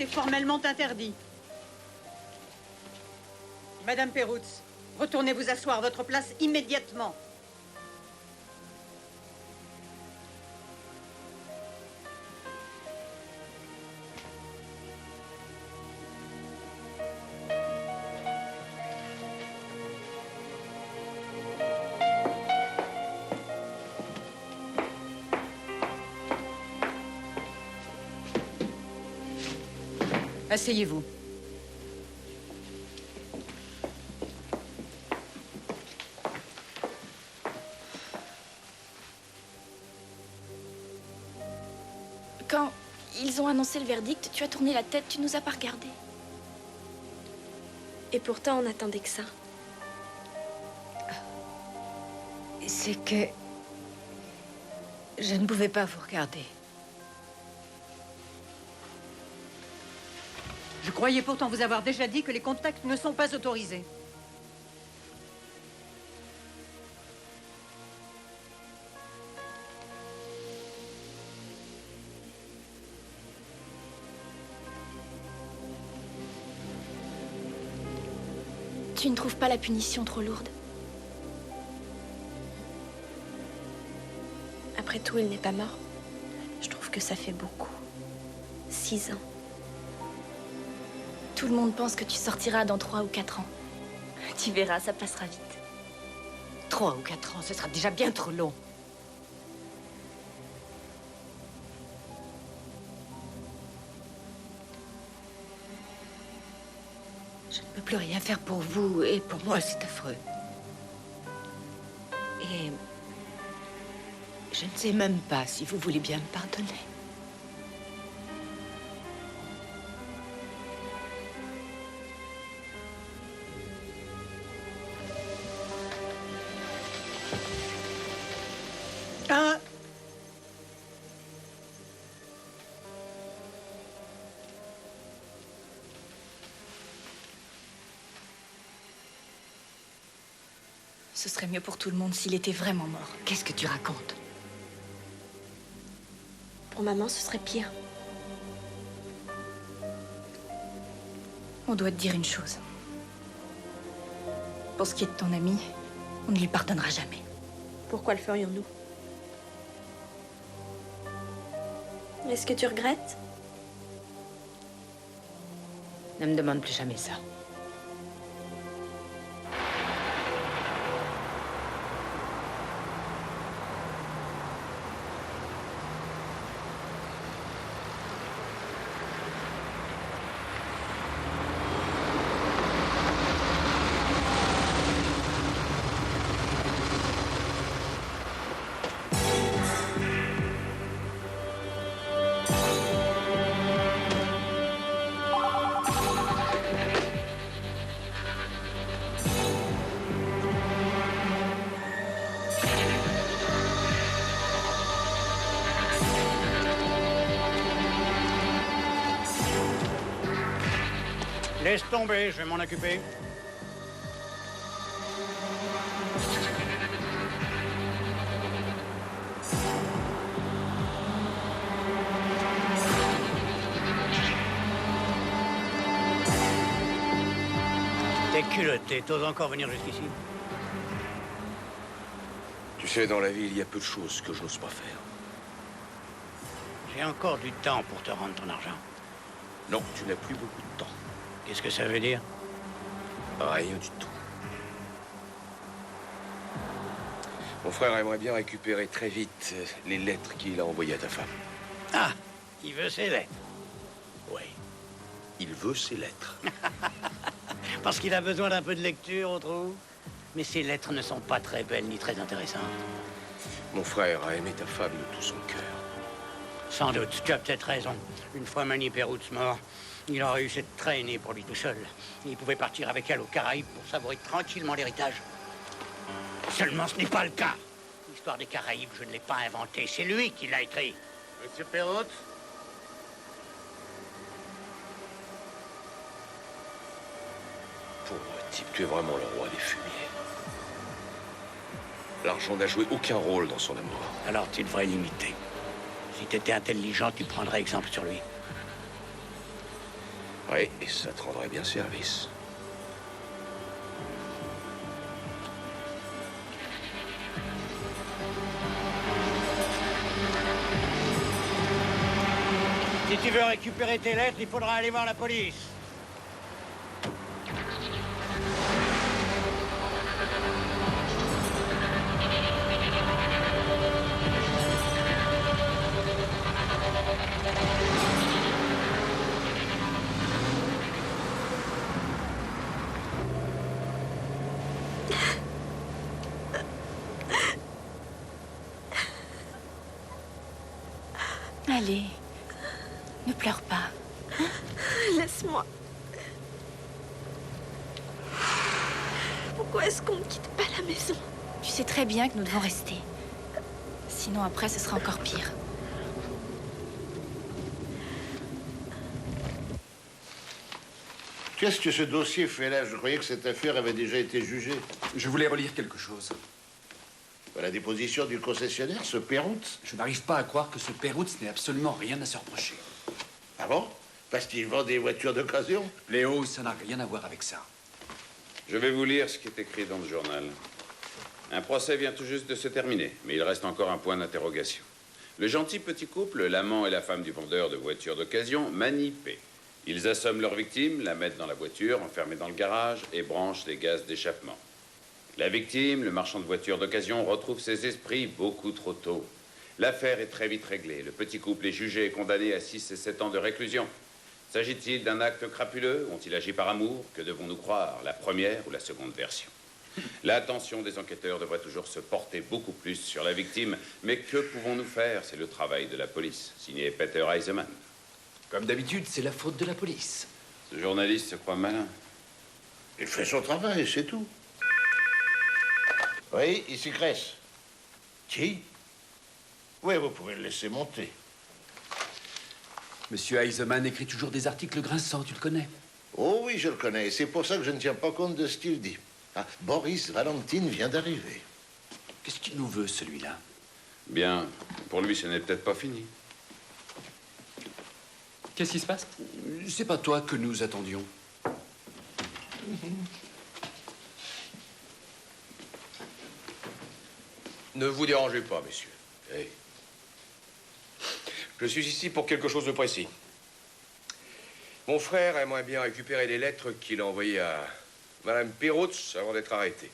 est formellement interdit. Madame Perutz, retournez vous asseoir à votre place immédiatement. Asseyez-vous. Quand ils ont annoncé le verdict, tu as tourné la tête, tu nous as pas regardés. Et pourtant, on attendait que ça. C'est que... je ne pouvais pas vous regarder. Je croyais pourtant vous avoir déjà dit que les contacts ne sont pas autorisés. Tu ne trouves pas la punition trop lourde? Après tout, il n'est pas mort. Je trouve que ça fait beaucoup. 6 ans. Tout le monde pense que tu sortiras dans 3 ou 4 ans. Tu verras, ça passera vite. 3 ou 4 ans, ce sera déjà bien trop long. Je ne peux plus rien faire pour vous, et pour moi, c'est affreux. Et... je ne sais même pas si vous voulez bien me pardonner. Ce serait mieux pour tout le monde s'il était vraiment mort. Qu'est-ce que tu racontes? Pour maman, ce serait pire. On doit te dire une chose. Pour ce qui est de ton ami, on ne lui pardonnera jamais. Pourquoi le ferions-nous? Est-ce que tu regrettes? Ne me demande plus jamais ça. Laisse tomber, je vais m'en occuper. T'es culotté, t'oses encore venir jusqu'ici? Tu sais, dans la vie, il y a peu de choses que je n'ose pas faire. J'ai encore du temps pour te rendre ton argent. Non, tu n'as plus beaucoup de temps. Qu'est-ce que ça veut dire? Rien du tout. Mon frère aimerait bien récupérer très vite les lettres qu'il a envoyées à ta femme. Ah, il veut ses lettres. Oui. Il veut ses lettres. Parce qu'il a besoin d'un peu de lecture, on trouve. Mais ces lettres ne sont pas très belles ni très intéressantes. Mon frère a aimé ta femme de tout son cœur. Sans doute, tu as peut-être raison. Une fois Manny Perutz mort, il aurait eu cette traînée pour lui tout seul. Il pouvait partir avec elle aux Caraïbes pour savourer tranquillement l'héritage. Seulement, ce n'est pas le cas. L'histoire des Caraïbes, je ne l'ai pas inventée. C'est lui qui l'a écrit. Monsieur Perutz? Pauvre type, tu es vraiment le roi des fumiers. L'argent n'a joué aucun rôle dans son amour. Alors tu devrais l'imiter. Si tu étais intelligent, tu prendrais exemple sur lui. Oui, et ça te rendrait bien service. Si tu veux récupérer tes lettres, il faudra aller voir la police. Allez, ne pleure pas. Laisse-moi. Pourquoi est-ce qu'on ne quitte pas la maison? Tu sais très bien que nous devons rester. Sinon, après, ce sera encore pire. Qu'est-ce que ce dossier fait là? Je croyais que cette affaire avait déjà été jugée. Je voulais relire quelque chose. La déposition du concessionnaire, ce Perrout. Je n'arrive pas à croire que ce Perroutz n'ait absolument rien à se reprocher. Ah bon? Parce qu'il vend des voitures d'occasion? Léo, ça n'a rien à voir avec ça. Je vais vous lire ce qui est écrit dans le journal. Un procès vient tout juste de se terminer, mais il reste encore un point d'interrogation. Le gentil petit couple, l'amant et la femme du vendeur de voitures d'occasion, manient P. Ils assomment leur victime, la mettent dans la voiture, enfermée dans le garage, et branchent les gaz d'échappement. La victime, le marchand de voitures d'occasion, retrouve ses esprits beaucoup trop tôt. L'affaire est très vite réglée. Le petit couple est jugé et condamné à 6 et 7 ans de réclusion. S'agit-il d'un acte crapuleux? Ont-ils agi par amour? Que devons-nous croire, la première ou la seconde version? L'attention des enquêteurs devrait toujours se porter beaucoup plus sur la victime. Mais que pouvons-nous faire? C'est le travail de la police. Signé Peter Eisenman. Comme d'habitude, c'est la faute de la police. Ce journaliste se croit malin. Il fait son travail, c'est tout. Oui, ici Cress. Qui? Oui, vous pouvez le laisser monter. Monsieur Eisenman écrit toujours des articles grinçants, tu le connais. Oh oui, je le connais. C'est pour ça que je ne tiens pas compte de ce qu'il dit. Ah, Boris Valentine vient d'arriver. Qu'est-ce qu'il nous veut, celui-là? Bien, pour lui, ce n'est peut-être pas fini. Qu'est-ce qui se passe? C'est pas toi que nous attendions. Ne vous dérangez pas, messieurs. Hey. Je suis ici pour quelque chose de précis. Mon frère aimerait bien récupérer les lettres qu'il a envoyées à Madame Perroutz avant d'être arrêté.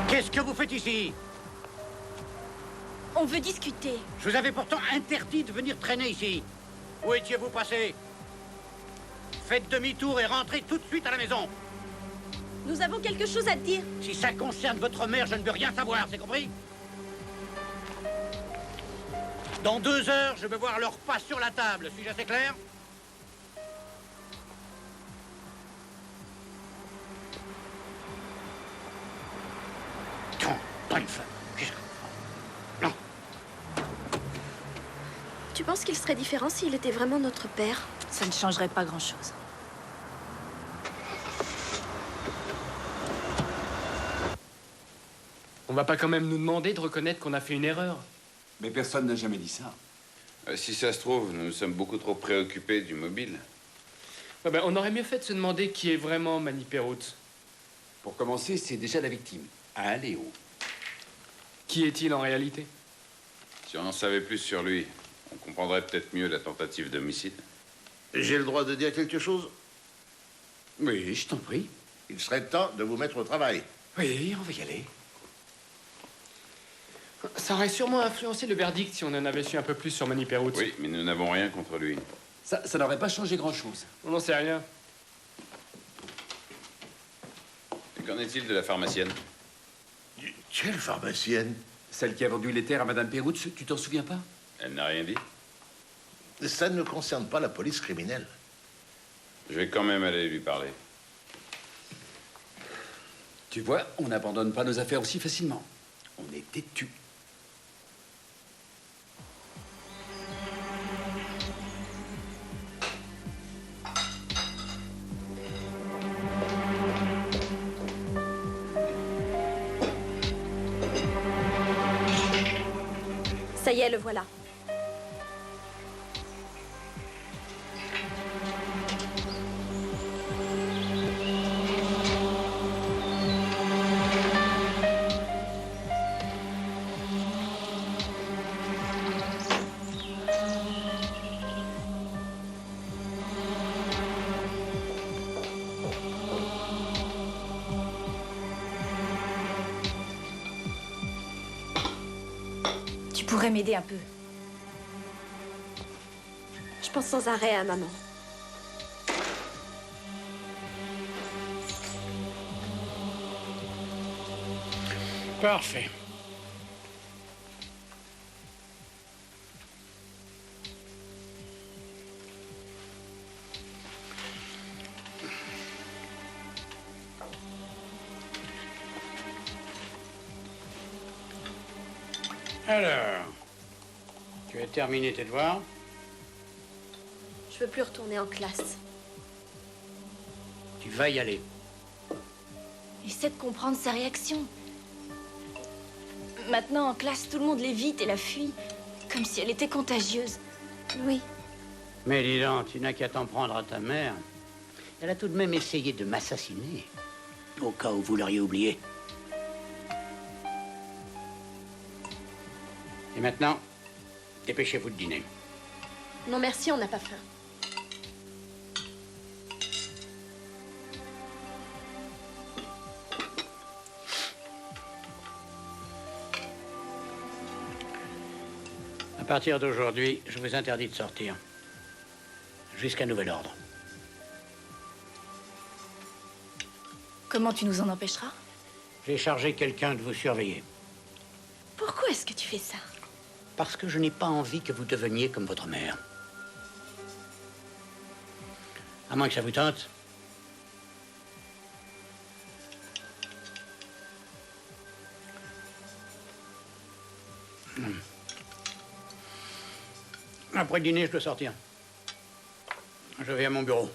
Qu'est-ce que vous faites ici? On veut discuter. Je vous avais pourtant interdit de venir traîner ici. Où étiez-vous passé? Faites demi-tour et rentrez tout de suite à la maison. Nous avons quelque chose à te dire. Si ça concerne votre mère, je ne veux rien savoir, c'est compris? Dans 2 heures, je veux voir leur repas sur la table. Suis-je assez clair? Non, pas une femme. Non. Tu penses qu'il serait différent s'il était vraiment notre père? Ça ne changerait pas grand-chose. On va pas quand même nous demander de reconnaître qu'on a fait une erreur. Mais personne n'a jamais dit ça. Si ça se trouve, nous sommes beaucoup trop préoccupés du mobile. Ah ben, on aurait mieux fait de se demander qui est vraiment Manny Perroutz. Pour commencer, c'est déjà la victime. Hein, Léo? Qui est-il en réalité? Si on en savait plus sur lui, on comprendrait peut-être mieux la tentative d'homicide. J'ai le droit de dire quelque chose? Oui, je t'en prie. Il serait temps de vous mettre au travail. Oui, on va y aller. Ça aurait sûrement influencé le verdict si on en avait su un peu plus sur Manny Perroutz. Oui, mais nous n'avons rien contre lui. Ça n'aurait pas changé grand-chose. On n'en sait rien. Et qu'en est-il de la pharmacienne? Quelle pharmacienne? Celle qui a vendu les terres à Madame Perroutz, tu t'en souviens pas? Elle n'a rien dit? Ça ne concerne pas la police criminelle. Je vais quand même aller lui parler. Tu vois, on n'abandonne pas nos affaires aussi facilement. On est têtus. Ça y est, le voilà. Tu pourrais m'aider un peu. Je pense sans arrêt à maman. Parfait. Alors, tu as terminé tes devoirs? Je veux plus retourner en classe. Tu vas y aller. Essaie de comprendre sa réaction. Maintenant, en classe, tout le monde l'évite et la fuit, comme si elle était contagieuse. Oui. Mais dis donc, tu n'as qu'à t'en prendre à ta mère. Elle a tout de même essayé de m'assassiner. Au cas où vous l'auriez oublié. Et maintenant, dépêchez-vous de dîner. Non merci, on n'a pas faim. À partir d'aujourd'hui, je vous interdis de sortir. Jusqu'à nouvel ordre. Comment tu nous en empêcheras? J'ai chargé quelqu'un de vous surveiller. Pourquoi est-ce que tu fais ça? Parce que je n'ai pas envie que vous deveniez comme votre mère. À moins que ça vous tente. Après le dîner, je dois sortir. Je vais à mon bureau.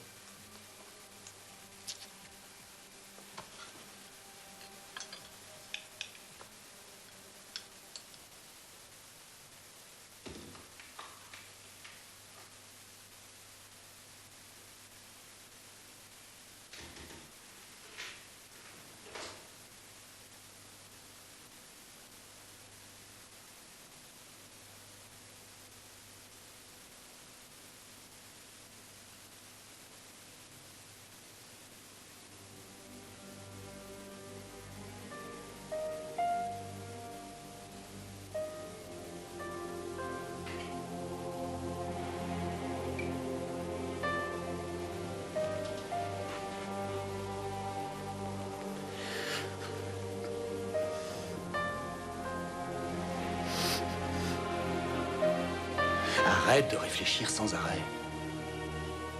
Arrête de réfléchir sans arrêt.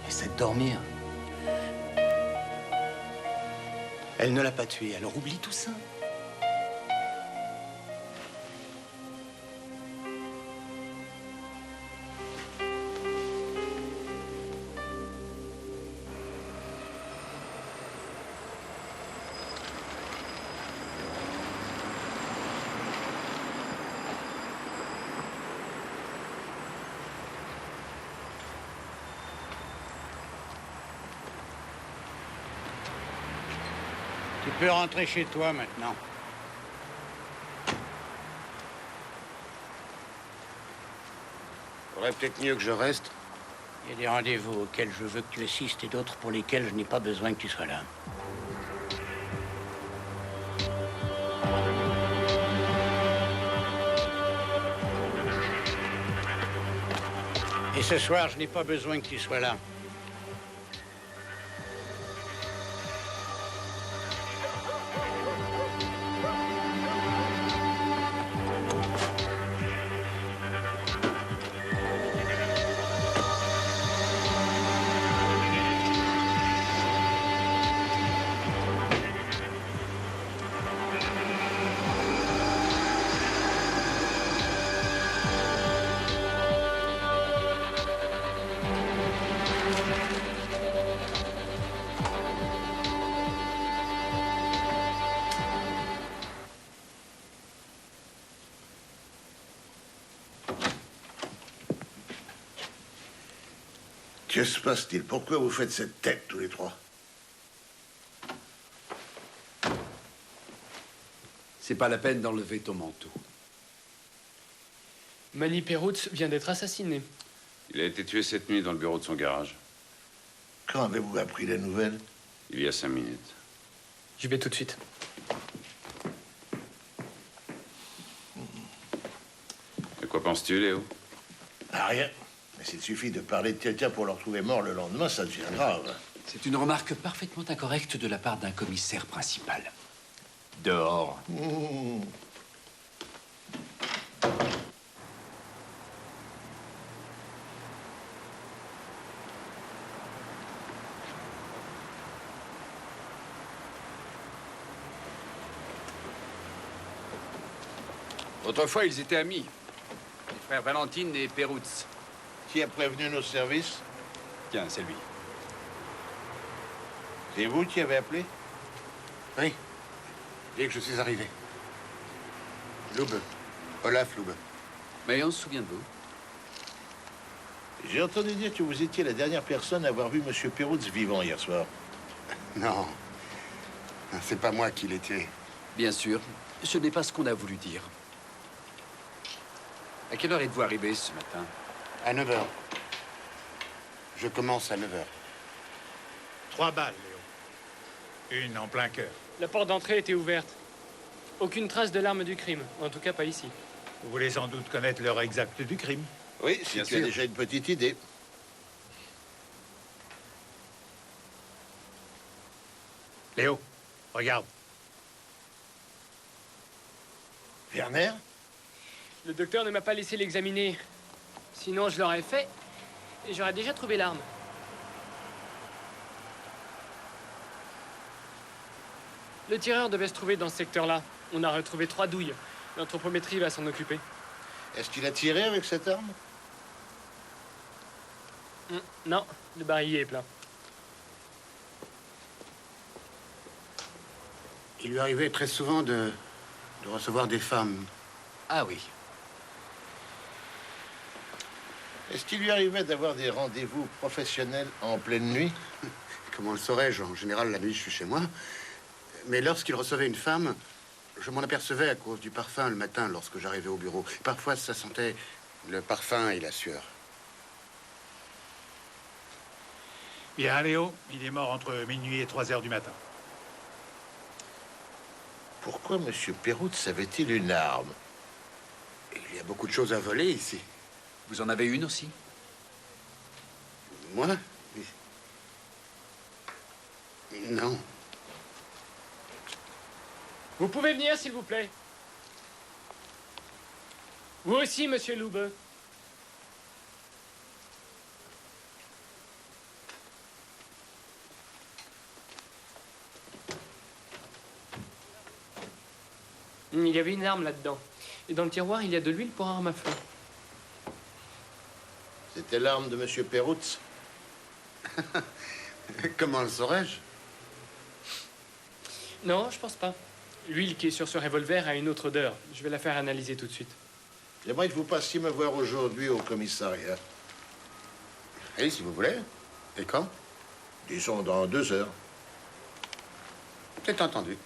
Essaie de dormir. Elle ne l'a pas tué, alors oublie tout ça. Tu peux rentrer chez toi maintenant. Faudrait peut-être mieux que je reste. Il y a des rendez-vous auxquels je veux que tu assistes et d'autres pour lesquels je n'ai pas besoin que tu sois là. Et ce soir, je n'ai pas besoin que tu sois là. Que se passe-t-il? Pourquoi vous faites cette tête, tous les trois? C'est pas la peine d'enlever ton manteau. Manny Perutz vient d'être assassiné. Il a été tué cette nuit dans le bureau de son garage. Quand avez-vous appris la nouvelle? Il y a 5 minutes. J'y vais tout de suite. De quoi penses-tu, Léo? Ah, rien. Mais s'il suffit de parler de quelqu'un pour le retrouver mort le lendemain, ça devient grave. C'est une remarque parfaitement incorrecte de la part d'un commissaire principal. Dehors. Autrefois, ils étaient amis. Les frères Valentine et Perutz. Qui a prévenu nos services? Tiens, c'est lui. C'est vous qui avez appelé? Oui, dès que je suis arrivé. Lube. Olaf Lube. Mais on se souvient de vous. J'ai entendu dire que vous étiez la dernière personne à avoir vu M. Perutz vivant hier soir. Non, c'est pas moi qui l'ai tué. Bien sûr, ce n'est pas ce qu'on a voulu dire. À quelle heure êtes-vous arrivé ce matin? À 9 h. Je commence à 9 h. 3 balles, Léo. Une en plein cœur. La porte d'entrée était ouverte. Aucune trace de l'arme du crime. En tout cas, pas ici. Vous voulez sans doute connaître l'heure exacte du crime. Oui, si tu as déjà une petite idée. Léo, regarde. Werner? Le docteur ne m'a pas laissé l'examiner. Sinon, je l'aurais fait et j'aurais déjà trouvé l'arme. Le tireur devait se trouver dans ce secteur-là. On a retrouvé 3 douilles. L'anthropométrie va s'en occuper. Est-ce qu'il a tiré avec cette arme? Non, le barillet est plein. Il lui arrivait très souvent de recevoir des femmes. Ah oui. Est-ce qu'il lui arrivait d'avoir des rendez-vous professionnels en pleine nuit? Comment le saurais-je? En général, la nuit, je suis chez moi. Mais lorsqu'il recevait une femme, je m'en apercevais à cause du parfum le matin lorsque j'arrivais au bureau. Parfois, ça sentait le parfum et la sueur. Bien, Léo, il est mort entre minuit et 3 heures du matin. Pourquoi M. Perutz avait-il une arme? Il y a beaucoup de choses à voler ici. Vous en avez une aussi? Moi? Non. Vous pouvez venir, s'il vous plaît. Vous aussi, monsieur Lube. Il y avait une arme là-dedans. Et dans le tiroir, il y a de l'huile pour arme à feu. C'était l'arme de M. Perutz? Comment le saurais-je? Non, je pense pas. L'huile qui est sur ce revolver a une autre odeur. Je vais la faire analyser tout de suite. J'aimerais que vous passiez me voir aujourd'hui au commissariat. Oui, si vous voulez. Et quand? Disons dans 2 heures. C'est entendu.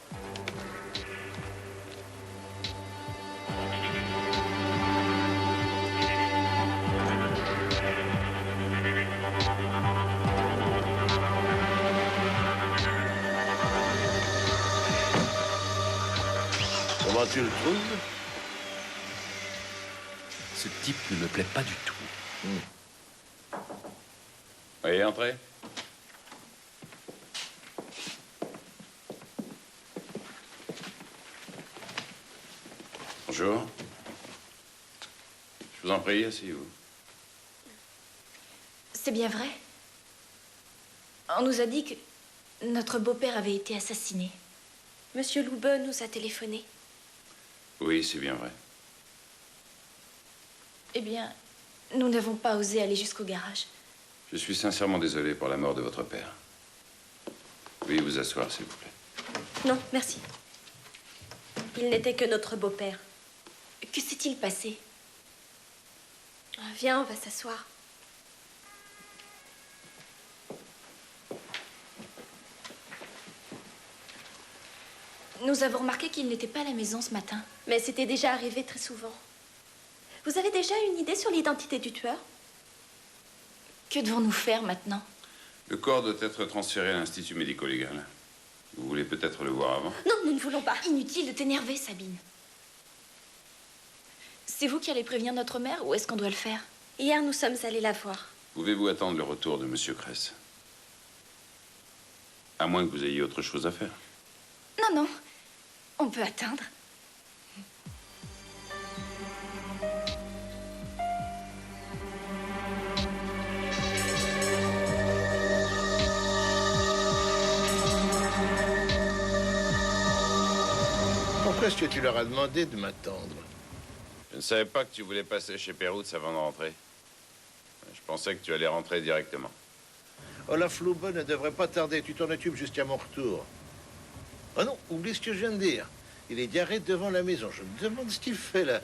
Comment tu le trouves? Ce type ne me plaît pas du tout. Veuillez entrer. Bonjour. Je vous en prie, asseyez-vous. C'est bien vrai. On nous a dit que notre beau-père avait été assassiné. Monsieur Lube nous a téléphoné. Oui, c'est bien vrai. Eh bien, nous n'avons pas osé aller jusqu'au garage. Je suis sincèrement désolé pour la mort de votre père. Veuillez vous asseoir, s'il vous plaît. Non, merci. Il n'était que notre beau-père. Que s'est-il passé? Viens, on va s'asseoir. Nous avons remarqué qu'il n'était pas à la maison ce matin. Mais c'était déjà arrivé très souvent. Vous avez déjà une idée sur l'identité du tueur? Que devons-nous faire maintenant? Le corps doit être transféré à l'Institut médico-légal. Vous voulez peut-être le voir avant? Non, nous ne voulons pas. Inutile de t'énerver, Sabine. C'est vous qui allez prévenir notre mère ou est-ce qu'on doit le faire? Hier, nous sommes allés la voir. Pouvez-vous attendre le retour de Monsieur Kress? À moins que vous ayez autre chose à faire. Non, non. On peut attendre. Pourquoi est-ce que tu leur as demandé de m'attendre? Je ne savais pas que tu voulais passer chez Perutz avant de rentrer. Je pensais que tu allais rentrer directement. Olaf Lube ne devrait pas tarder. Tu t'en occupes jusqu'à mon retour. Oh non, oublie ce que je viens de dire. Il est garé devant la maison. Je me demande ce qu'il fait là.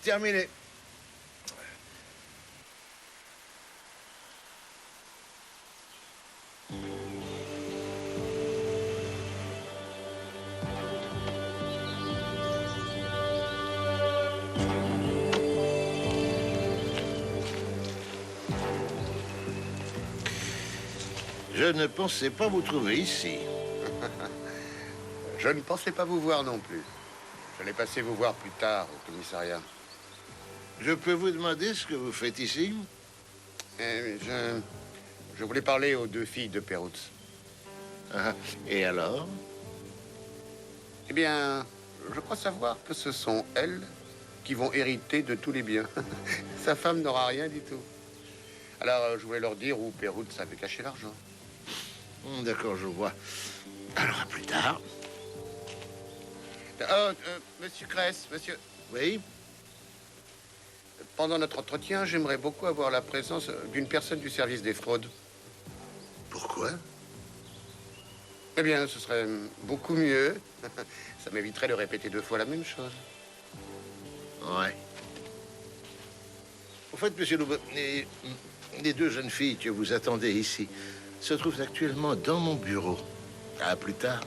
Terminé. Je ne pensais pas vous trouver ici. Je ne pensais pas vous voir non plus. J'allais passer vous voir plus tard au commissariat. Je peux vous demander ce que vous faites ici? Je voulais parler aux deux filles de Perutz. Ah, et alors? Eh bien, je crois savoir que ce sont elles qui vont hériter de tous les biens. Sa femme n'aura rien du tout. Alors, je voulais leur dire où Perutz avait caché l'argent. D'accord, je vois. Alors, à plus tard. Monsieur Kress, monsieur... Oui? Pendant notre entretien, j'aimerais beaucoup avoir la présence d'une personne du service des fraudes. Pourquoi? Eh bien, ce serait beaucoup mieux. Ça m'éviterait de répéter 2 fois la même chose. Ouais. Au fait, monsieur Lube, les 2 jeunes filles que vous attendez ici se trouvent actuellement dans mon bureau. À plus tard.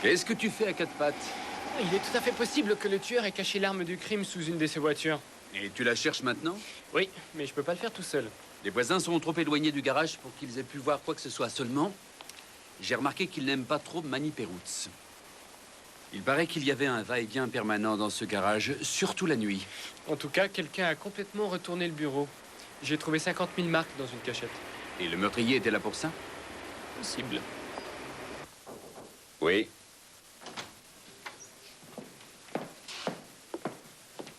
Qu'est-ce que tu fais à 4 pattes? Il est tout à fait possible que le tueur ait caché l'arme du crime sous une de ses voitures. Et tu la cherches maintenant? Oui, mais je peux pas le faire tout seul. Les voisins sont trop éloignés du garage pour qu'ils aient pu voir quoi que ce soit. Seulement, j'ai remarqué qu'ils n'aiment pas trop Manny Perutz. Il paraît qu'il y avait un va-et-vient permanent dans ce garage, surtout la nuit. En tout cas, quelqu'un a complètement retourné le bureau. J'ai trouvé 50 000 marques dans une cachette. Et le meurtrier était là pour ça? Possible. Oui.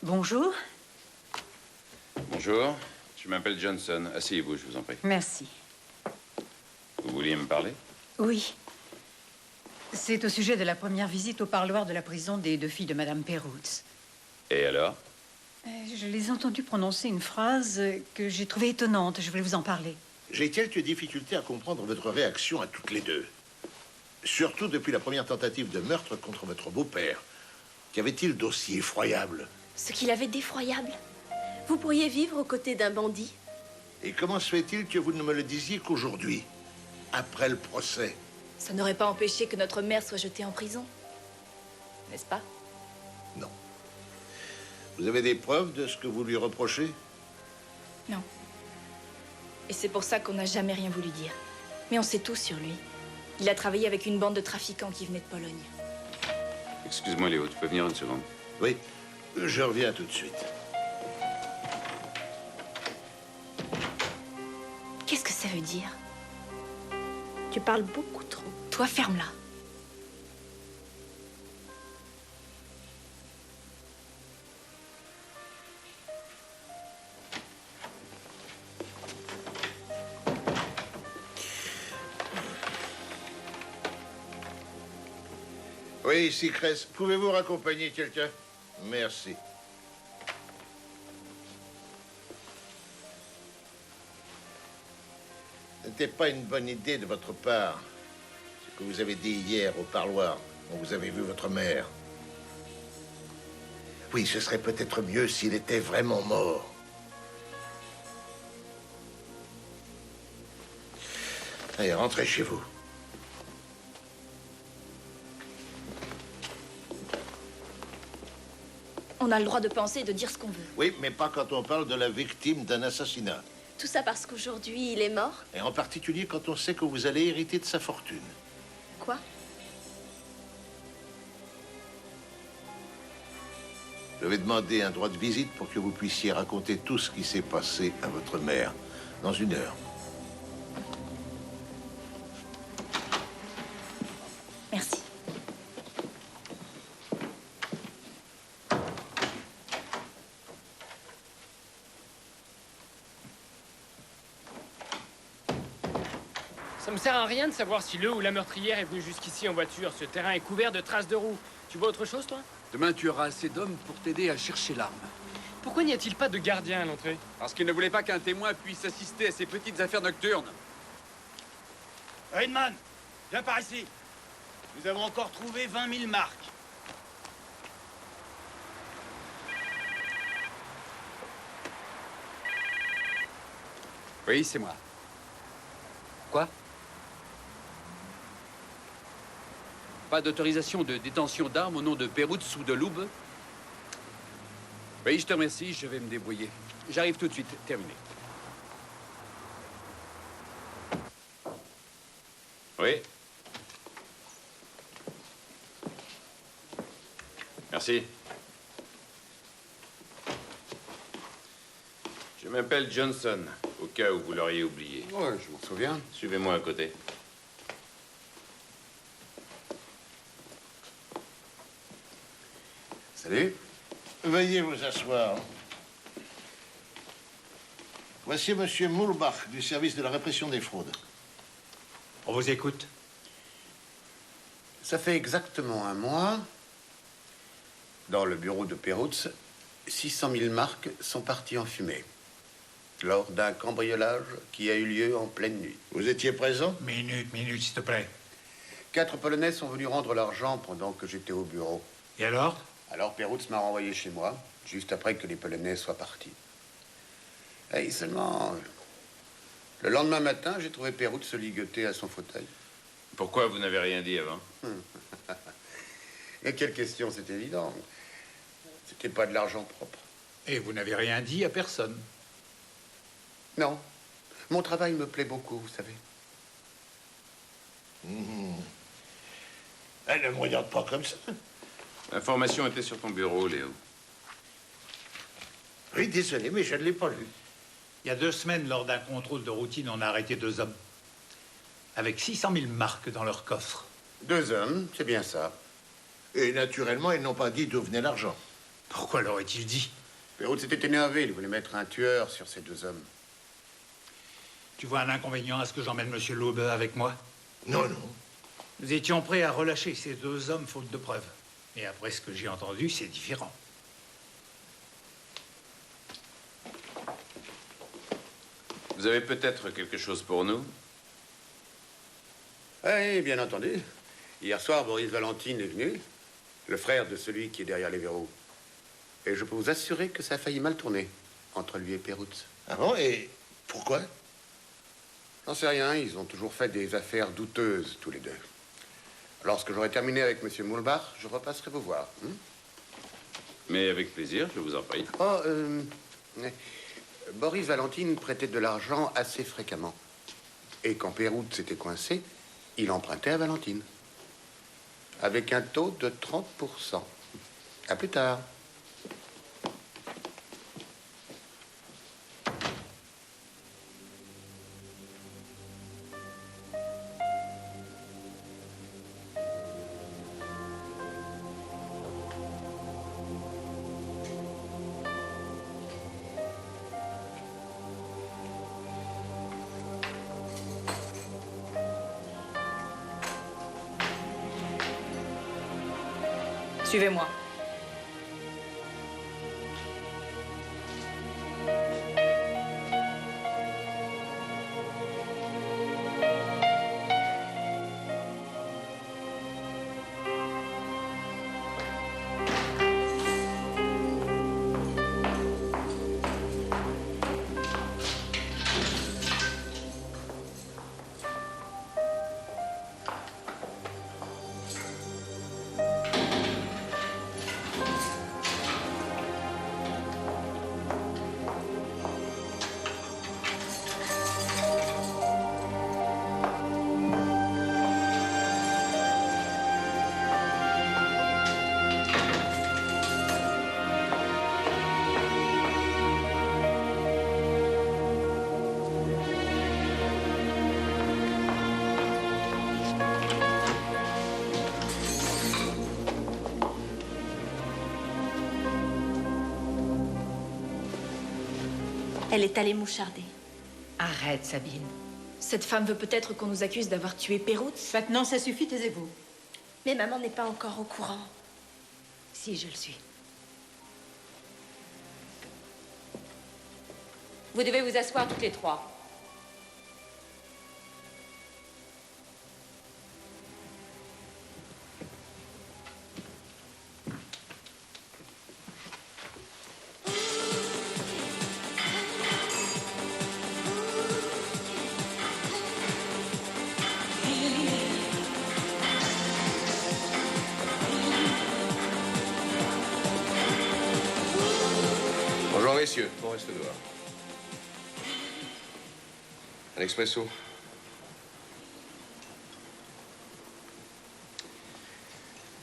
Bonjour. Bonjour. Je m'appelle Johnson. Asseyez-vous, je vous en prie. Merci. Vous vouliez me parler? Oui. C'est au sujet de la première visite au parloir de la prison des 2 filles de Madame Perutz. Et alors? Je les ai entendues prononcer une phrase que j'ai trouvée étonnante. Je voulais vous en parler. J'ai quelques difficultés à comprendre votre réaction à toutes les 2. Surtout depuis la première tentative de meurtre contre votre beau-père. Qu'avait-il d'aussi effroyable? Ce qu'il avait d'effroyable. Vous pourriez vivre aux côtés d'un bandit? Et comment se fait-il que vous ne me le disiez qu'aujourd'hui, après le procès? Ça n'aurait pas empêché que notre mère soit jetée en prison. N'est-ce pas? Non. Vous avez des preuves de ce que vous lui reprochez? Non. Et c'est pour ça qu'on n'a jamais rien voulu dire. Mais on sait tout sur lui. Il a travaillé avec une bande de trafiquants qui venait de Pologne. Excuse-moi, Léo, tu peux venir une seconde? Oui, je reviens tout de suite. Qu'est-ce que ça veut dire? Tu parles beaucoup trop. Toi, ferme-la. Oui, ici, Kress. Pouvez-vous raccompagner quelqu'un? Merci. Ce n'était pas une bonne idée de votre part. Ce que vous avez dit hier au parloir, quand vous avez vu votre mère. Oui, ce serait peut-être mieux s'il était vraiment mort. Allez, rentrez chez vous. On a le droit de penser et de dire ce qu'on veut. Oui, mais pas quand on parle de la victime d'un assassinat. Tout ça parce qu'aujourd'hui, il est mort? Et en particulier quand on sait que vous allez hériter de sa fortune. Quoi? Je vais demander un droit de visite pour que vous puissiez raconter tout ce qui s'est passé à votre mère dans 1 heure. Merci. Ça me sert à rien de savoir si le ou la meurtrière est venu jusqu'ici en voiture. Ce terrain est couvert de traces de roues. Tu vois autre chose, toi? Demain, tu auras assez d'hommes pour t'aider à chercher l'arme. Pourquoi n'y a-t-il pas de gardien à l'entrée? Parce qu'il ne voulait pas qu'un témoin puisse assister à ces petites affaires nocturnes. Redman, viens par ici. Nous avons encore trouvé 20 000 marques. Oui, c'est moi. Quoi? Pas d'autorisation de détention d'armes au nom de Perutz ou de Loube? Oui, je te remercie, je vais me débrouiller. J'arrive tout de suite, terminé. Oui. Merci. Je m'appelle Johnson, au cas où vous l'auriez oublié. Ouais, je m'en souviens. Suivez-moi à côté. Salut. Veuillez vous asseoir. Voici Monsieur Moulbach, du service de la répression des fraudes. On vous écoute. Ça fait exactement 1 mois. Dans le bureau de Perutz, 600 000 marques sont parties en fumée. Lors d'un cambriolage qui a eu lieu en pleine nuit. Vous étiez présent? Minute, s'il te plaît. 4 Polonais sont venus rendre l'argent pendant que j'étais au bureau. Et alors? Alors Perutz m'a renvoyé chez moi, juste après que les Polonais soient partis. Et seulement, le lendemain matin, j'ai trouvé Perutz se ligoter à son fauteuil. Pourquoi vous n'avez rien dit avant? Et quelle question, c'est évident. C'était pas de l'argent propre. Et vous n'avez rien dit à personne? Non. Mon travail me plaît beaucoup, vous savez. Elle ne me regarde pas comme ça. L'information était sur ton bureau, Léo. Oui, désolé, mais je ne l'ai pas lu. Il y a 2 semaines, lors d'un contrôle de routine, on a arrêté 2 hommes. Avec 600 000 marques dans leur coffre. 2 hommes, c'est bien ça. Et naturellement, ils n'ont pas dit d'où venait l'argent. Pourquoi l'auraient-ils dit? Perutz s'était énervé, il voulait mettre un tueur sur ces 2 hommes. Tu vois un inconvénient à ce que j'emmène Monsieur Laube avec moi? Non, non. Nous étions prêts à relâcher ces 2 hommes faute de preuves. Et après ce que j'ai entendu, c'est différent. Vous avez peut-être quelque chose pour nous? Oui, bien entendu. Hier soir, Boris Valentine est venu, le frère de celui qui est derrière les verrous. Et je peux vous assurer que ça a failli mal tourner entre lui et Perutz. Ah bon? Et pourquoi? J'en sais rien, ils ont toujours fait des affaires douteuses, tous les deux. Lorsque j'aurai terminé avec M. Moulbach, je repasserai vous voir. Mais avec plaisir, je vous en prie. Oh, Boris Valentine prêtait de l'argent assez fréquemment. Et quand Perutz s'était coincé, il empruntait à Valentine. Avec un taux de 30%. À plus tard. Suivez-moi. Elle est allée moucharder. Arrête, Sabine. Cette femme veut peut-être qu'on nous accuse d'avoir tué Péroutz. Maintenant, ça suffit, taisez-vous. Mais maman n'est pas encore au courant. Si, je le suis. Vous devez vous asseoir toutes les trois. Bonjour messieurs, on reste dehors. Un expresso.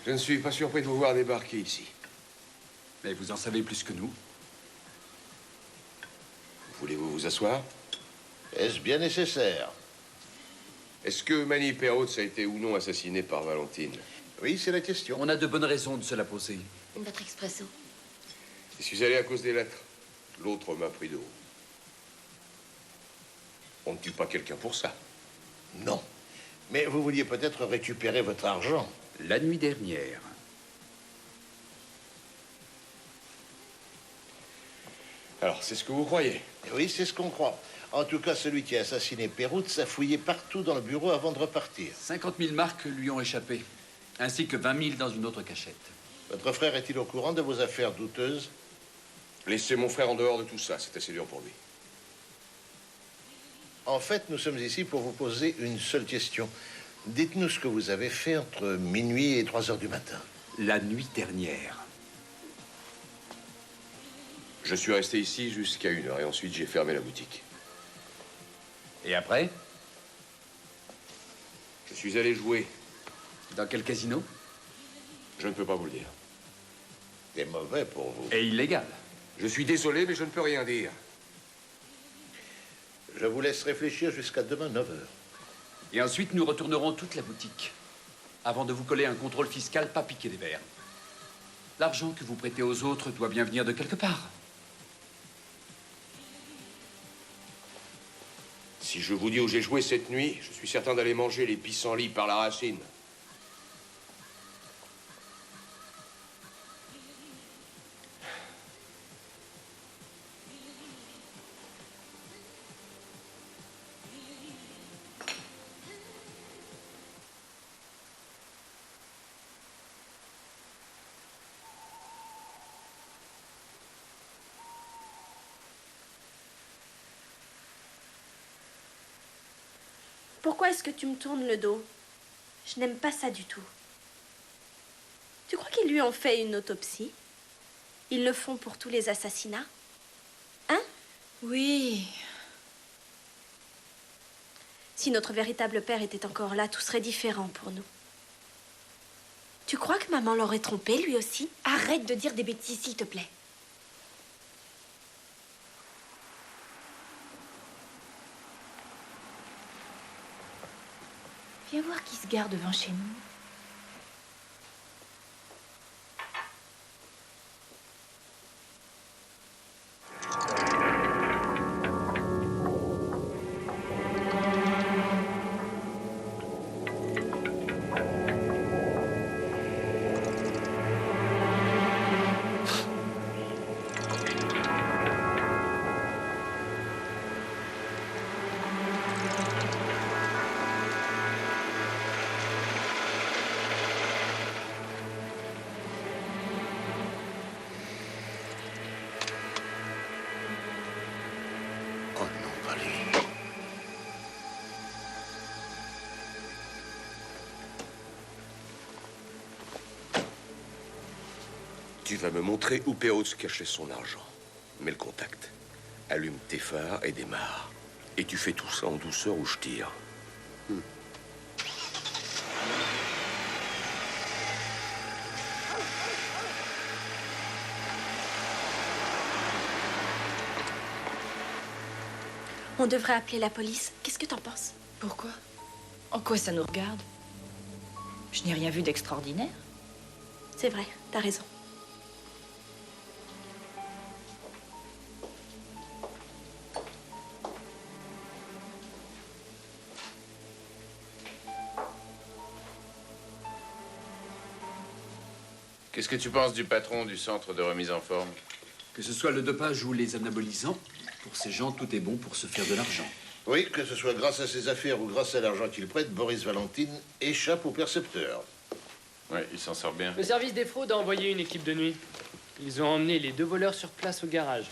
Je ne suis pas surpris de vous voir débarquer ici. Mais vous en savez plus que nous. Voulez-vous vous asseoir? Est-ce bien nécessaire? Est-ce que Manny Perrault a été ou non assassiné par Valentine? Oui, c'est la question. On a de bonnes raisons de se la poser. Votre expresso. Je suis allé à cause des lettres. L'autre m'a pris de haut. On ne tue pas quelqu'un pour ça. Non. Mais vous vouliez peut-être récupérer votre argent. La nuit dernière. Alors, c'est ce que vous croyez? Oui, c'est ce qu'on croit. En tout cas, celui qui a assassiné Péroutz a fouillé partout dans le bureau avant de repartir. 50 000 marques lui ont échappé, ainsi que 20 000 dans une autre cachette. Votre frère est-il au courant de vos affaires douteuses? Laissez mon frère en dehors de tout ça, c'est assez dur pour lui. En fait, nous sommes ici pour vous poser une seule question. Dites-nous ce que vous avez fait entre minuit et 3 heures du matin. La nuit dernière. Je suis resté ici jusqu'à 1h et ensuite j'ai fermé la boutique. Et après? Je suis allé jouer. Dans quel casino? Je ne peux pas vous le dire. C'est mauvais pour vous. Et illégal. Je suis désolé, mais je ne peux rien dire. Je vous laisse réfléchir jusqu'à demain 9 heures. Et ensuite, nous retournerons toute la boutique. Avant de vous coller un contrôle fiscal, pas piquer des verres. L'argent que vous prêtez aux autres doit bien venir de quelque part. Si je vous dis où j'ai joué cette nuit, je suis certain d'aller manger les pissenlits par la racine. Pourquoi est-ce que tu me tournes le dos? Je n'aime pas ça du tout. Tu crois qu'ils lui ont fait une autopsie? Ils le font pour tous les assassinats? Hein? Oui. Si notre véritable père était encore là, tout serait différent pour nous. Tu crois que maman l'aurait trompé, lui aussi? Arrête de dire des bêtises, s'il te plaît. Viens voir qui se gare devant chez nous. Oh non, pas lui. Tu vas me montrer où Perrault cachait son argent. Mets le contact. Allume tes phares et démarre. Et tu fais tout ça en douceur ou je tire. On devrait appeler la police. Qu'est-ce que t'en penses? Pourquoi? En quoi ça nous regarde? Je n'ai rien vu d'extraordinaire. C'est vrai, t'as raison. Qu'est-ce que tu penses du patron du centre de remise en forme? Que ce soit le dopage ou les anabolisants, pour ces gens, tout est bon pour se faire de l'argent. Oui, que ce soit grâce à ses affaires ou grâce à l'argent qu'il prête, Boris Valentine échappe au percepteur. Ouais, il s'en sort bien. Le service des fraudes a envoyé une équipe de nuit. Ils ont emmené les 2 voleurs sur place au garage.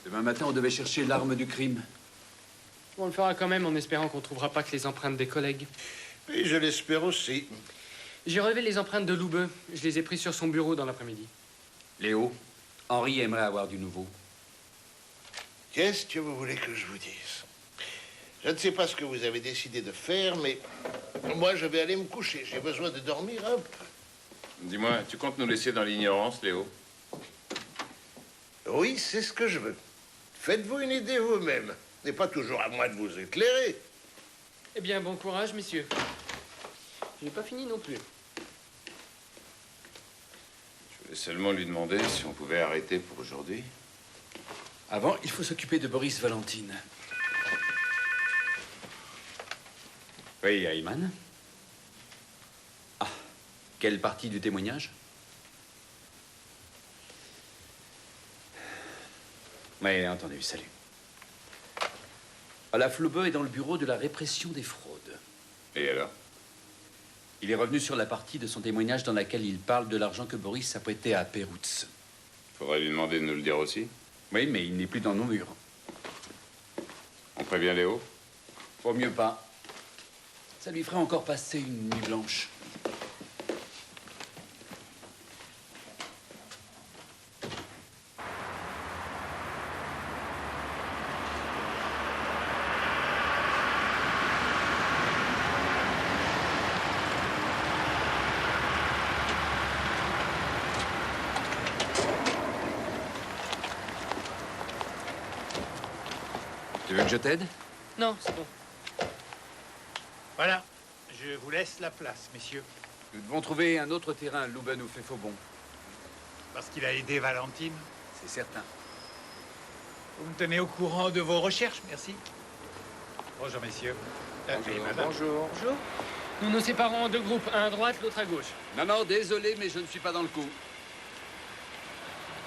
Demain matin, on devait chercher l'arme du crime. On le fera quand même en espérant qu'on trouvera pas que les empreintes des collègues. Et je l'espère aussi. J'ai relevé les empreintes de Loubeux. Je les ai prises sur son bureau dans l'après-midi. Léo, Henri aimerait avoir du nouveau. Qu'est-ce que vous voulez que je vous dise? Je ne sais pas ce que vous avez décidé de faire, mais moi, je vais aller me coucher. J'ai besoin de dormir un peu. Dis-moi, tu comptes nous laisser dans l'ignorance, Léo? Oui, c'est ce que je veux. Faites-vous une idée vous-même. Ce n'est pas toujours à moi de vous éclairer. Eh bien, bon courage, messieurs. J'ai pas fini non plus. Je voulais seulement lui demander si on pouvait arrêter pour aujourd'hui. Avant, il faut s'occuper de Boris Valentine. Oui, Ayman. Ah, quelle partie du témoignage? Oui, entendu, salut. Olaf Loubeux est dans le bureau de la répression des fraudes. Et alors? Il est revenu sur la partie de son témoignage dans laquelle il parle de l'argent que Boris a prêté à Perutz. Faudrait lui demander de nous le dire aussi. Oui, mais il n'est plus dans nos murs. On prévient Léo? Vaut mieux pas. Ça lui ferait encore passer une nuit blanche. Tu veux que je t'aide? Non, c'est bon. Voilà, je vous laisse la place, messieurs. Nous devons trouver un autre terrain. Loubeux nous fait faux bon. Parce qu'il a aidé Valentine. C'est certain. Vous me tenez au courant de vos recherches, merci. Bonjour, messieurs. Et madame. Bonjour. Nous nous séparons en 2 groupes, un à droite, l'autre à gauche. Non, non, désolé, mais je ne suis pas dans le coup.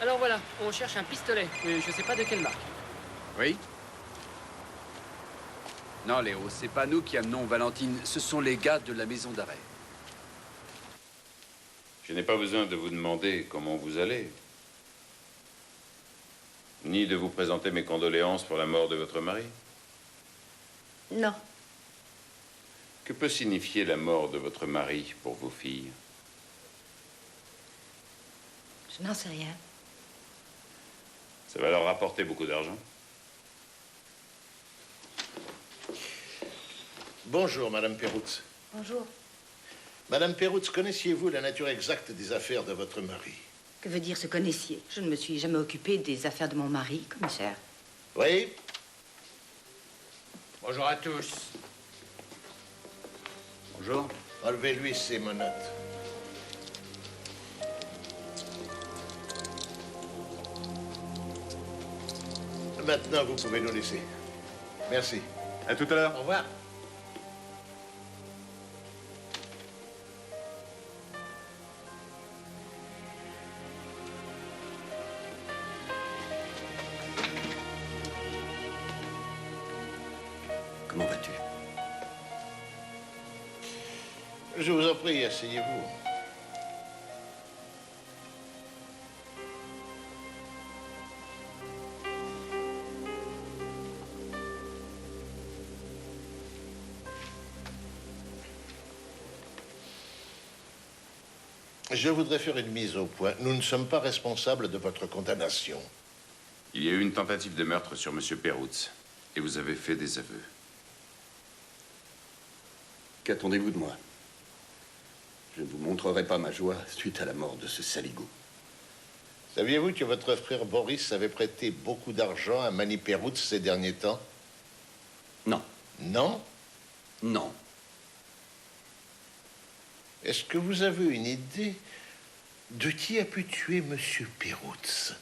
Alors voilà, on cherche un pistolet, mais je sais pas de quelle marque. Oui? Non, Léo, c'est pas nous qui amenons Valentine, ce sont les gars de la maison d'arrêt. Je n'ai pas besoin de vous demander comment vous allez, ni de vous présenter mes condoléances pour la mort de votre mari. Non. Que peut signifier la mort de votre mari pour vos filles? Je n'en sais rien. Ça va leur rapporter beaucoup d'argent. Bonjour, Madame Perutz. Bonjour. Madame Perutz, connaissiez-vous la nature exacte des affaires de votre mari? Que veut dire ce connaissiez? Je ne me suis jamais occupée des affaires de mon mari, commissaire. Oui? Bonjour à tous. Bonjour. Enlevez-lui ces menottes. Maintenant, vous pouvez nous laisser. Merci. À tout à l'heure. Au revoir. Comment vas-tu? Je vous en prie, asseyez-vous. Je voudrais faire une mise au point. Nous ne sommes pas responsables de votre condamnation. Il y a eu une tentative de meurtre sur M. Perutz, et vous avez fait des aveux. Qu'attendez-vous de moi? Je ne vous montrerai pas ma joie suite à la mort de ce saligo. Saviez-vous que votre frère Boris avait prêté beaucoup d'argent à Manny Perutz ces derniers temps? Non. Non? Non. Est-ce que vous avez une idée de qui a pu tuer M. Perutz?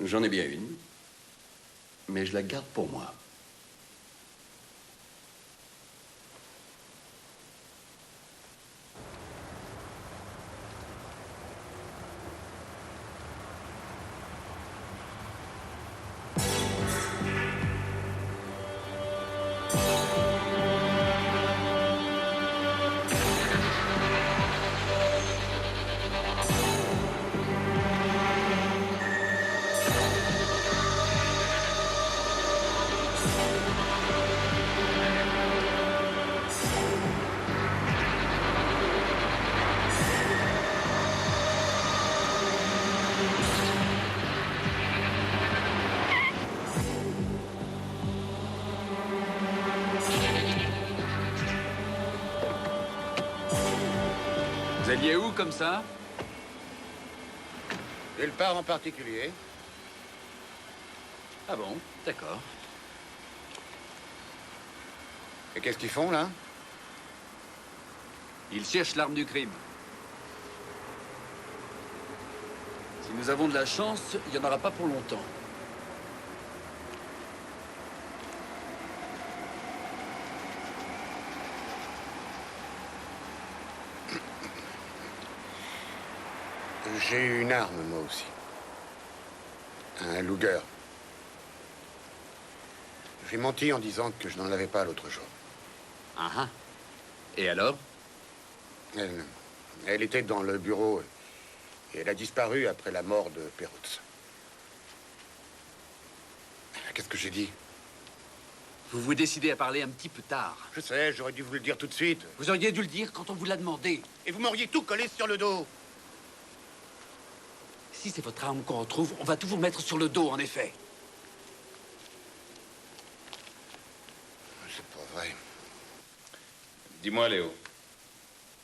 J'en ai bien une, mais je la garde pour moi. C'est lié où, comme ça? Nulle part en particulier. Ah bon, d'accord. Et qu'est-ce qu'ils font, là? Ils cherchent l'arme du crime. Si nous avons de la chance, il n'y en aura pas pour longtemps. J'ai eu une arme, moi aussi. Un Luger. J'ai menti en disant que je n'en avais pas l'autre jour. Ah ah. Et alors? Elle était dans le bureau et elle a disparu après la mort de Perutz. Qu'est-ce que j'ai dit? Vous vous décidez à parler un petit peu tard. Je sais, j'aurais dû vous le dire tout de suite. Vous auriez dû le dire quand on vous l'a demandé. Et vous m'auriez tout collé sur le dos. Si c'est votre arme qu'on retrouve, on va tout vous mettre sur le dos, en effet. C'est pas vrai. Dis-moi, Léo,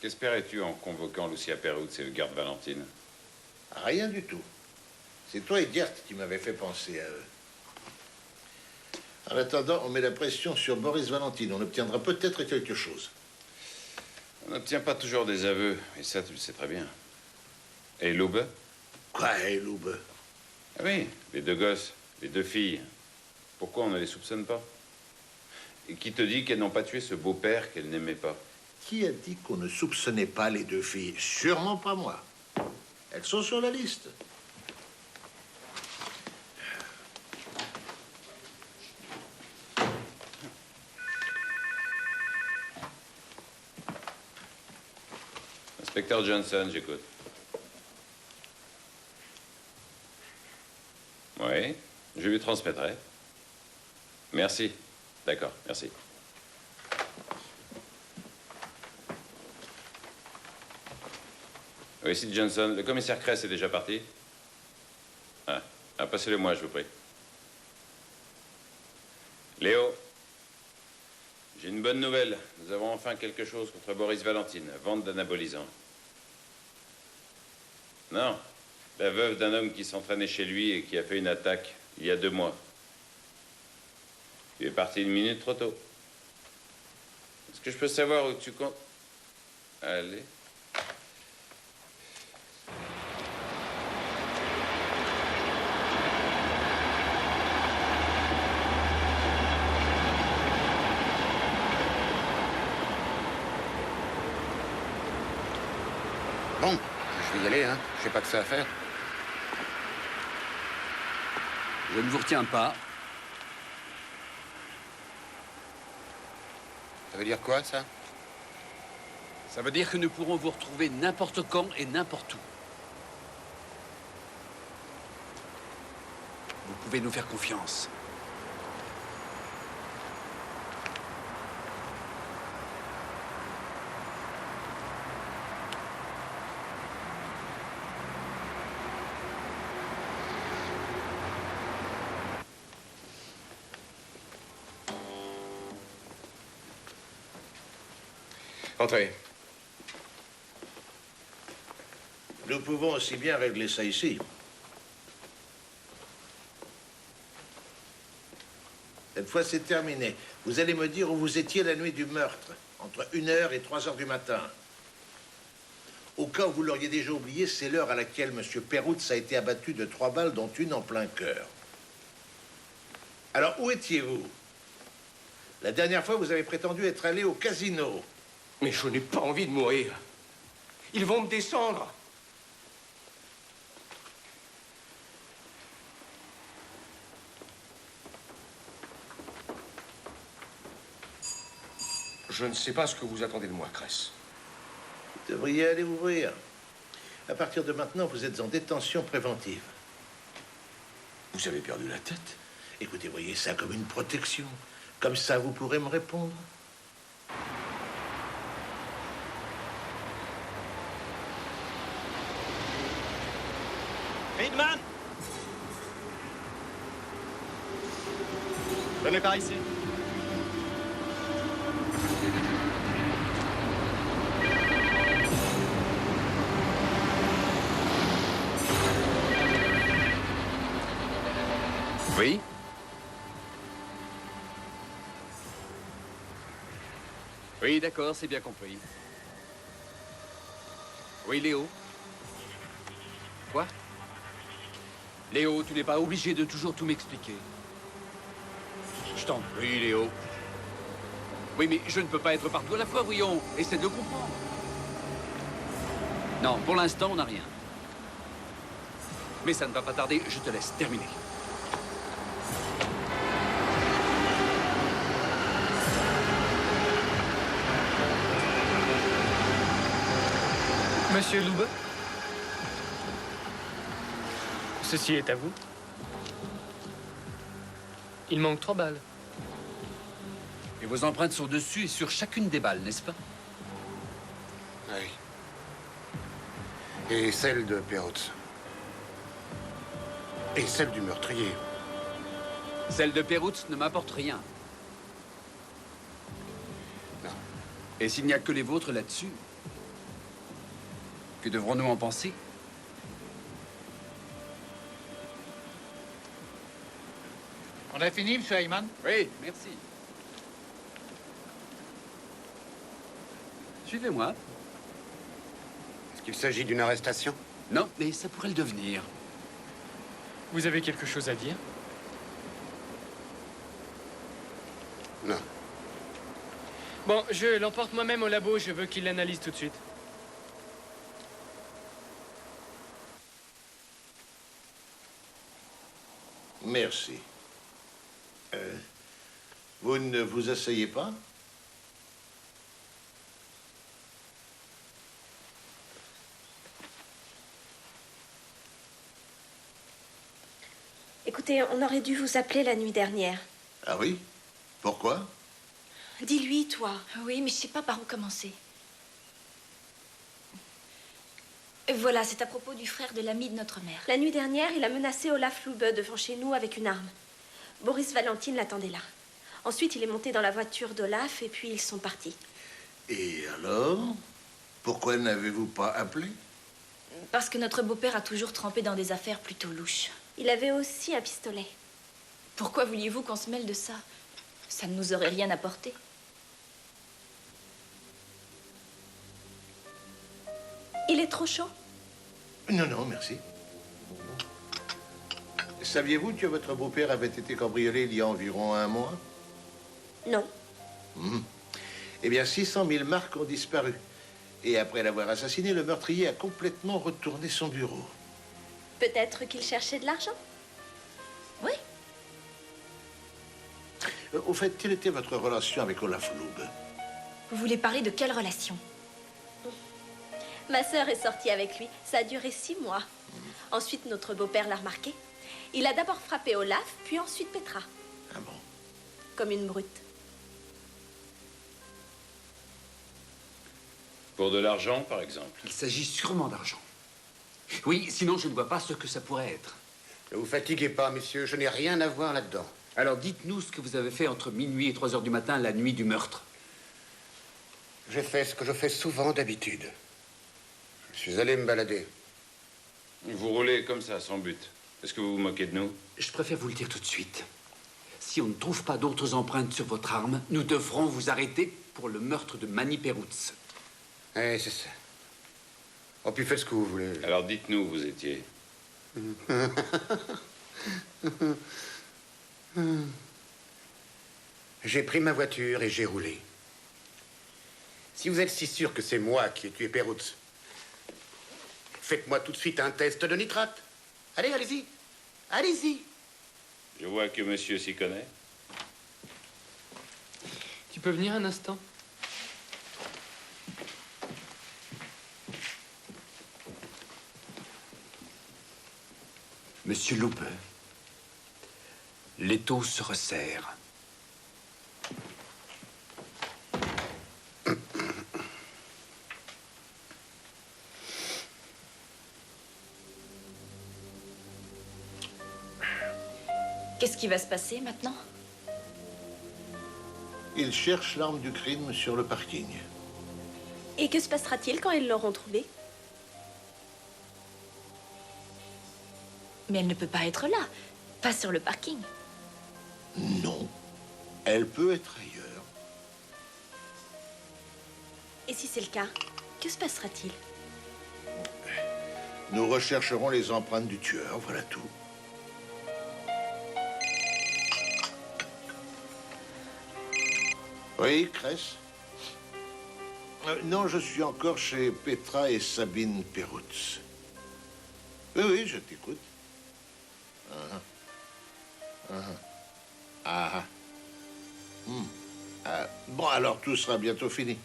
qu'espérais-tu en convoquant Lucia Perutz et le garde Valentine? Rien du tout. C'est toi et Diert qui m'avez fait penser à eux. En attendant, on met la pression sur Boris Valentine. On obtiendra peut-être quelque chose. On n'obtient pas toujours des aveux, et ça, tu le sais très bien. Et Lube? Quoi, et Lube? Ah oui, les deux gosses, les deux filles. Pourquoi on ne les soupçonne pas? Et qui te dit qu'elles n'ont pas tué ce beau-père qu'elles n'aimaient pas? Qui a dit qu'on ne soupçonnait pas les deux filles? Sûrement pas moi. Elles sont sur la liste. Inspecteur Johnson, j'écoute. Oui, je lui transmettrai. Merci. D'accord, merci. Oui, ici Johnson. Le commissaire Kress est déjà parti? Passez-le moi, je vous prie. Léo, j'ai une bonne nouvelle. Nous avons enfin quelque chose contre Boris Valentine. Vente d'anabolisants. Non, la veuve d'un homme qui s'entraînait chez lui et qui a fait une attaque il y a 2 mois. Tu es parti 1 minute trop tôt. Est-ce que je peux savoir où tu comptes? Allez. Bon, je vais y aller, hein. Je sais pas que ça à faire. Je ne vous retiens pas. Ça veut dire quoi, ça? Ça veut dire que nous pourrons vous retrouver n'importe quand et n'importe où. Vous pouvez nous faire confiance. Entrez. Nous pouvons aussi bien régler ça ici. Cette fois, c'est terminé. Vous allez me dire où vous étiez la nuit du meurtre, entre 1h et 3h du matin. Au cas où vous l'auriez déjà oublié, c'est l'heure à laquelle M. Perutz a été abattu de 3 balles, dont une en plein cœur. Alors, où étiez-vous? La dernière fois, vous avez prétendu être allé au casino. Mais je n'ai pas envie de mourir. Ils vont me descendre. Je ne sais pas ce que vous attendez de moi, Kress. Vous devriez aller ouvrir. À partir de maintenant, vous êtes en détention préventive. Vous avez perdu la tête? Écoutez, voyez ça comme une protection. Comme ça, vous pourrez me répondre. Friedman! Venez par ici. Oui? Oui, d'accord, c'est bien compris. Oui, Léo? Quoi? Léo, tu n'es pas obligé de toujours tout m'expliquer. Je t'en prie, Léo. Oui, mais je ne peux pas être partout à la fois, voyons. Essaie de le comprendre. Non, pour l'instant, on n'a rien. Mais ça ne va pas tarder, je te laisse terminer. Monsieur Loube, ceci est à vous. Il manque 3 balles. Et vos empreintes sont dessus et sur chacune des balles, n'est-ce pas? Oui. Et celle de Perrault. Et celle du meurtrier. Celle de Perrault ne m'apporte rien. Non. Et s'il n'y a que les vôtres là-dessus, que devrons-nous en penser? On a fini, monsieur Ayman? Oui, merci. Suivez-moi. Est-ce qu'il s'agit d'une arrestation? Non, mais ça pourrait le devenir. Vous avez quelque chose à dire? Non. Bon, je l'emporte moi-même au labo. Je veux qu'il l'analyse tout de suite. Merci. Vous ne vous asseyez pas? Écoutez, on aurait dû vous appeler la nuit dernière. Ah oui? Pourquoi? Dis-lui, toi. Oui, mais je sais pas par où commencer. Voilà, c'est à propos du frère de l'ami de notre mère. La nuit dernière, il a menacé Olaf Lube devant chez nous avec une arme. Boris Valentine l'attendait là. Ensuite, il est monté dans la voiture d'Olaf et puis ils sont partis. Et alors? Pourquoi n'avez-vous pas appelé? Parce que notre beau-père a toujours trempé dans des affaires plutôt louches. Il avait aussi un pistolet. Pourquoi vouliez-vous qu'on se mêle de ça? Ça ne nous aurait rien apporté. Il est trop chaud? Non, non, merci. Saviez-vous que votre beau-père avait été cambriolé il y a environ 1 mois? Non. Eh bien, 600 000 marques ont disparu. Et après l'avoir assassiné, le meurtrier a complètement retourné son bureau. Peut-être qu'il cherchait de l'argent? Oui. Au fait, quelle était votre relation avec Olaf Lube? Vous voulez parler de quelle relation? Ma sœur est sortie avec lui. Ça a duré 6 mois. Ensuite, notre beau-père l'a remarqué. Il a d'abord frappé Olaf, puis ensuite Petra. Ah bon? Comme une brute. Pour de l'argent, par exemple. Il s'agit sûrement d'argent. Oui, sinon je ne vois pas ce que ça pourrait être. Ne vous fatiguez pas, messieurs, je n'ai rien à voir là-dedans. Alors dites-nous ce que vous avez fait entre minuit et 3 heures du matin, la nuit du meurtre. J'ai fait ce que je fais souvent d'habitude. Je suis allé me balader. Vous roulez comme ça, sans but. Est-ce que vous vous moquez de nous? Je préfère vous le dire tout de suite. Si on ne trouve pas d'autres empreintes sur votre arme, nous devrons vous arrêter pour le meurtre de Manny Perrault. Oui, c'est ça. Oh, puis faites ce que vous voulez. Alors dites-nous où vous étiez. J'ai pris ma voiture et j'ai roulé. Si vous êtes si sûr que c'est moi qui ai tué Perrault, faites-moi tout de suite un test de nitrate. Allez, allez-y. Allez-y. Je vois que monsieur s'y connaît. Tu peux venir un instant? Monsieur Loube, l'étau se resserre. Qu'est-ce qui va se passer maintenant? Ils cherchent l'arme du crime sur le parking. Et que se passera-t-il quand ils l'auront trouvée? Mais elle ne peut pas être là. Pas sur le parking. Non. Elle peut être ailleurs. Et si c'est le cas, que se passera-t-il? Nous rechercherons les empreintes du tueur, voilà tout. Oui, Cress? Non, je suis encore chez Petra et Sabine Perutz. Oui, oui, je t'écoute. Bon, alors tout sera bientôt fini.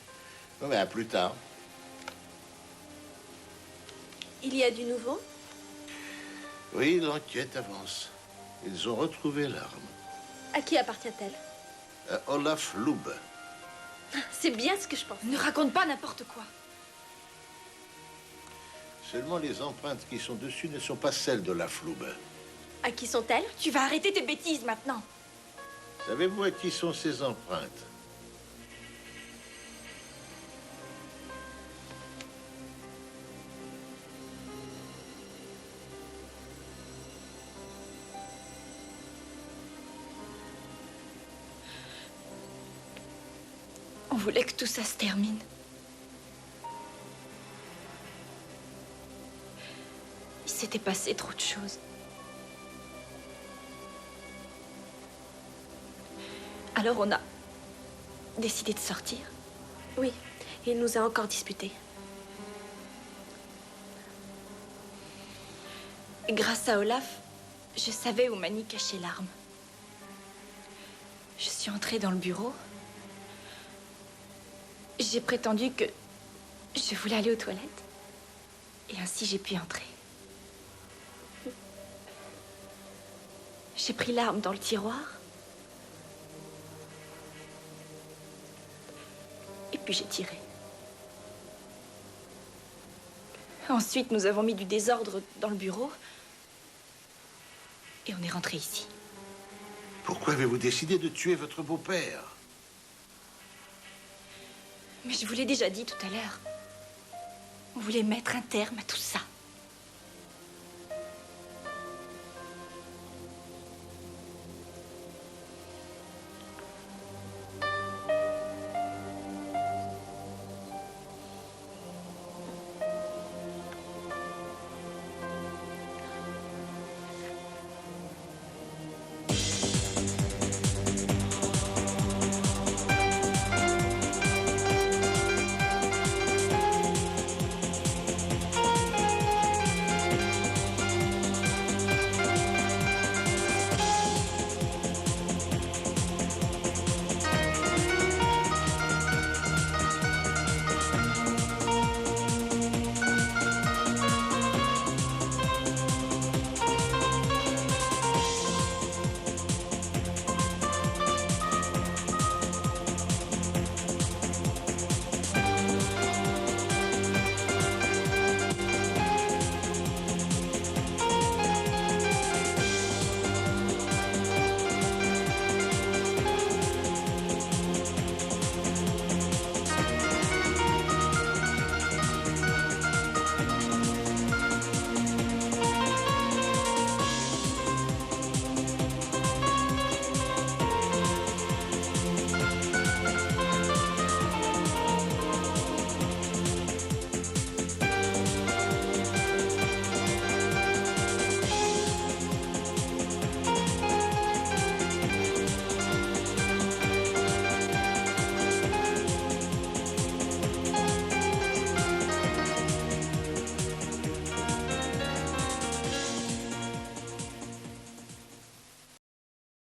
Mais à plus tard. Il y a du nouveau? Oui, l'enquête avance. Ils ont retrouvé l'arme. À qui appartient-elle? Olaf Lube. C'est bien ce que je pense. Ne raconte pas n'importe quoi. Seulement les empreintes qui sont dessus ne sont pas celles d'Olaf Lube. À qui sont-elles? Tu vas arrêter tes bêtises maintenant. Savez-vous à qui sont ces empreintes? On voulait que tout ça se termine. Il s'était passé trop de choses. Alors on a décidé de sortir. Oui, il nous a encore disputés. Grâce à Olaf, je savais où Mani cachait l'arme. Je suis entrée dans le bureau. J'ai prétendu que je voulais aller aux toilettes. Et ainsi, j'ai pu entrer. J'ai pris l'arme dans le tiroir. Et puis j'ai tiré. Ensuite, nous avons mis du désordre dans le bureau. Et on est rentré ici. Pourquoi avez-vous décidé de tuer votre beau-père? Mais je vous l'ai déjà dit tout à l'heure. On voulait mettre un terme à tout ça.